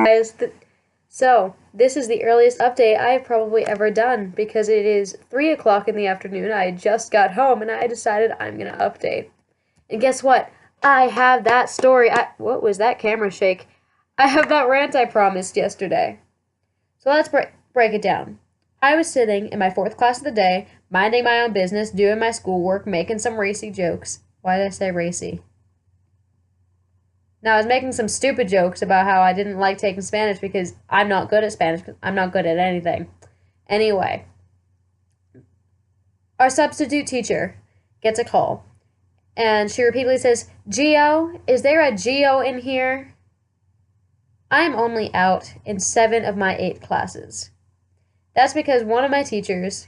guys. So, this is the earliest update I've probably ever done because it is 3 o'clock in the afternoon. I just got home and I decided I'm gonna update. And guess what? I have that story. What was that camera shake? I have that rant I promised yesterday. So let's break it down. I was sitting in my fourth class of the day, minding my own business, doing my schoolwork, making some racy jokes. Why did I say racy? Now, I was making some stupid jokes about how I didn't like taking Spanish because I'm not good at Spanish. I'm not good at anything. Anyway, our substitute teacher gets a call, and she repeatedly says, "Geo, is there a Geo in here?" I am only out in 7 of my 8 classes. That's because one of my teachers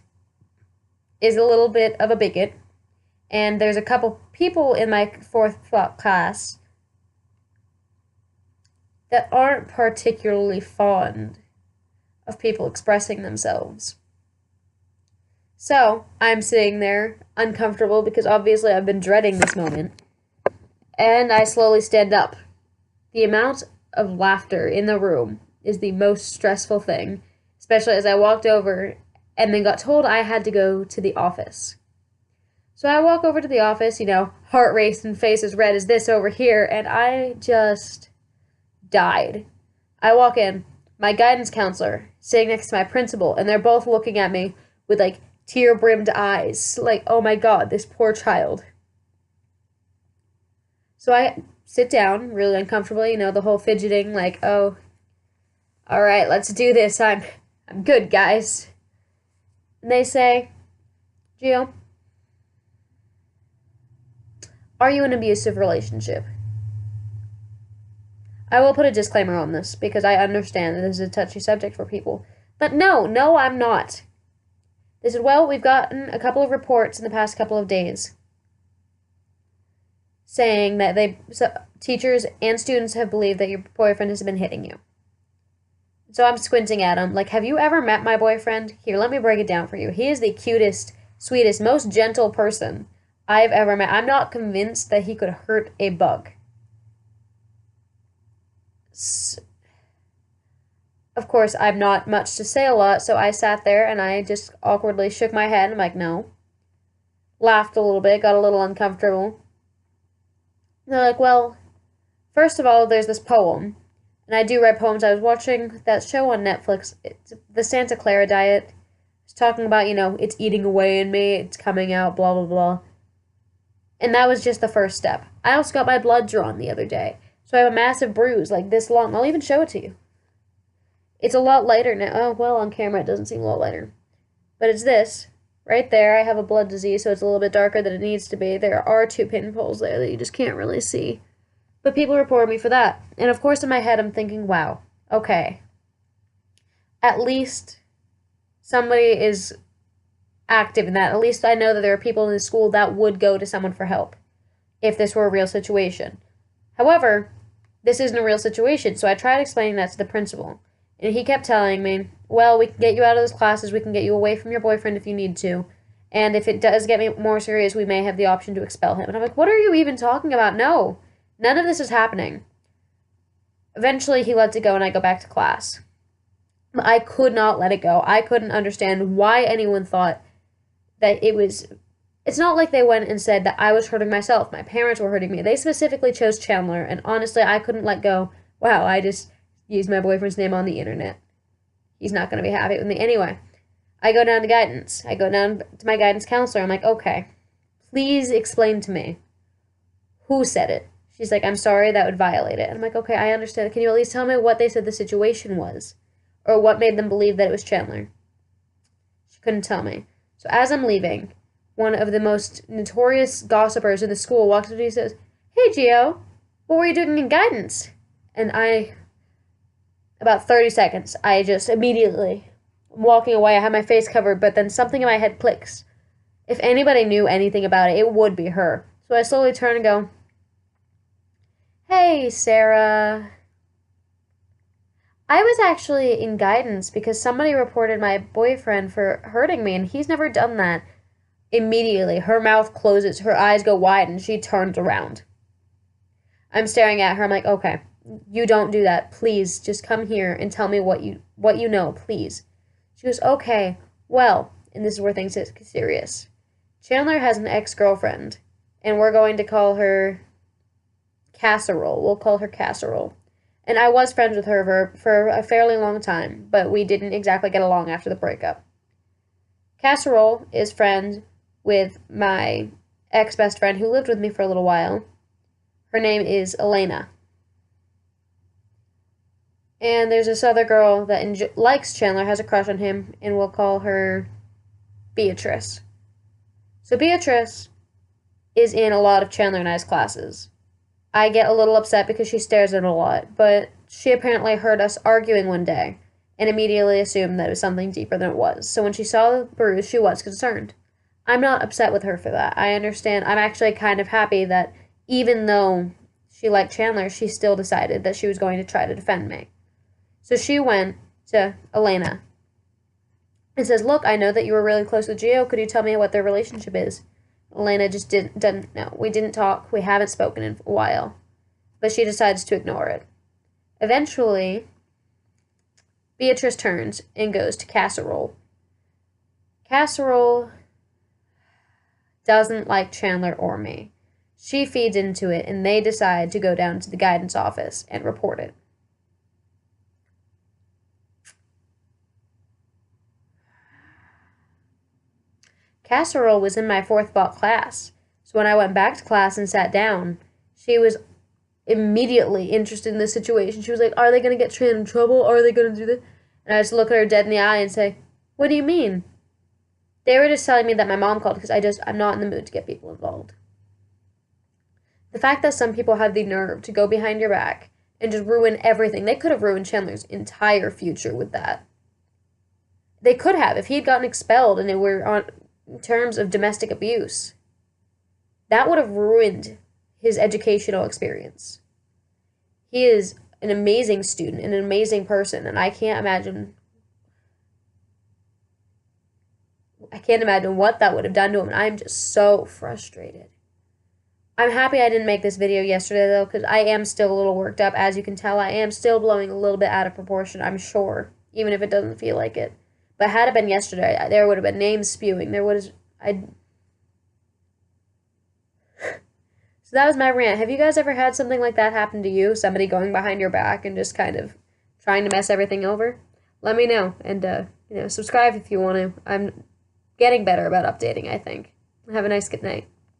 is a little bit of a bigot, and there's a couple people in my fourth class that aren't particularly fond of people expressing themselves. So, I'm sitting there, uncomfortable, because obviously I've been dreading this moment, and I slowly stand up. The amount of laughter in the room is the most stressful thing, especially as I walked over and then got told I had to go to the office. So I walk over to the office, heart racing, face as red as this over here, and I just died. I walk in, my guidance counselor sitting next to my principal, and they're both looking at me with tear-brimmed eyes, oh my god, this poor child. So I sit down, really uncomfortably, the whole fidgeting, oh, alright, let's do this, I'm good, guys. And they say, "Gio, are you in an abusive relationship?" I will put a disclaimer on this because I understand that this is a touchy subject for people. But no, I'm not. They said, "Well, we've gotten a couple of reports in the past couple of days saying that teachers and students have believed that your boyfriend has been hitting you." So I'm squinting at him, have you ever met my boyfriend? Here, let me break it down for you. He is the cutest, sweetest, most gentle person I've ever met. I'm not convinced that he could hurt a bug. Of course, I'm not much to say a lot, so I sat there and I just awkwardly shook my head. I'm like, no. Laughed a little bit, got a little uncomfortable. And they're like, "Well, first of all, there's this poem." And I do write poems. I was watching that show on Netflix, it's the Santa Clara Diet. It's talking about, it's eating away in me, it's coming out, blah, blah, blah. And that was just the first step. I also got my blood drawn the other day. So I have a massive bruise, this long. I'll even show it to you. It's a lot lighter now. Oh, well, on camera it doesn't seem a lot lighter. But it's this. Right there, I have a blood disease, so it's a little bit darker than it needs to be. There are 2 pinholes there that you just can't really see. But people report me for that. And of course in my head I'm thinking, wow, okay. At least somebody is active in that. At least I know that there are people in the school that would go to someone for help if this were a real situation. However, this isn't a real situation, so I tried explaining that to the principal. And he kept telling me, "Well, we can get you out of those classes, we can get you away from your boyfriend if you need to, and if it does get more serious, we may have the option to expel him." And I'm like, what are you even talking about? No, none of this is happening. Eventually, he lets it go, and I go back to class. I could not let it go. I couldn't understand why anyone thought that it was... It's not like they went and said that I was hurting myself. My parents were hurting me. They specifically chose Chandler, and honestly, I couldn't let go. Wow, I just used my boyfriend's name on the internet. He's not going to be happy with me. Anyway, I go down to guidance. I go down to my guidance counselor. I'm like, "Okay, please explain to me who said it." She's like, "I'm sorry, that would violate it." And I'm like, "Okay, I understand. Can you at least tell me what they said the situation was? Or what made them believe that it was Chandler?" She couldn't tell me. So as I'm leaving, one of the most notorious gossipers in the school walks up to me and says, "Hey, Gio, what were you doing in guidance?" And about 30 seconds, I just immediately, I'm walking away, I have my face covered, but then something in my head clicks. If anybody knew anything about it, it would be her. So I slowly turn and go, "Hey, Sarah. I was actually in guidance because somebody reported my boyfriend for hurting me, and he's never done that." Immediately, her mouth closes, her eyes go wide, and she turns around. I'm staring at her. I'm like, okay, you don't do that. Please, just come here and tell me what you know, please. She goes, okay, well, and this is where things get serious. Chandler has an ex-girlfriend, and we're going to call her Casserole. We'll call her Casserole. And I was friends with her for a fairly long time, but we didn't exactly get along after the breakup. Casserole is friends with my ex-best friend who lived with me for a little while. Her name is Elena. And there's this other girl that likes Chandler, has a crush on him, and we'll call her Beatrice. So Beatrice is in a lot of Chandler and I's classes. I get a little upset because she stares at it a lot, but she apparently heard us arguing one day and immediately assumed that it was something deeper than it was. So when she saw the bruise, she was concerned. I'm not upset with her for that. I understand. I'm actually kind of happy that even though she liked Chandler, she still decided that she was going to try to defend me. So she went to Elena and says, look, I know that you were really close with Gio. Could you tell me what their relationship is? Elena just didn't know. We didn't talk. We haven't spoken in a while. But she decides to ignore it. Eventually, Beatrice turns and goes to Casserole. Casserole doesn't like Chandler or me. She feeds into it, and they decide to go down to the guidance office and report it. Casserole was in my 4th block class, so when I went back to class and sat down, she was immediately interested in the situation. She was like, are they going to get Tran in trouble? Are they going to do this? And I just look at her dead in the eye and say, what do you mean? They were just telling me that my mom called because I'm not in the mood to get people involved. The fact that some people have the nerve to go behind your back and just ruin everything. They could have ruined Chandler's entire future with that. They could have. If he had gotten expelled and it were on terms of domestic abuse, that would have ruined his educational experience. He is an amazing student and an amazing person, and I can't imagine what that would have done to him, and I'm just so frustrated. I'm happy I didn't make this video yesterday, though, because I am still a little worked up. As you can tell, I am still blowing a little bit out of proportion, I'm sure, even if it doesn't feel like it. But had it been yesterday, there would have been names spewing. So that was my rant. Have you guys ever had something like that happen to you? Somebody going behind your back and just kind of trying to mess everything over? Let me know. And, subscribe if you want to. I'm getting better about updating, I think. Have a nice good night.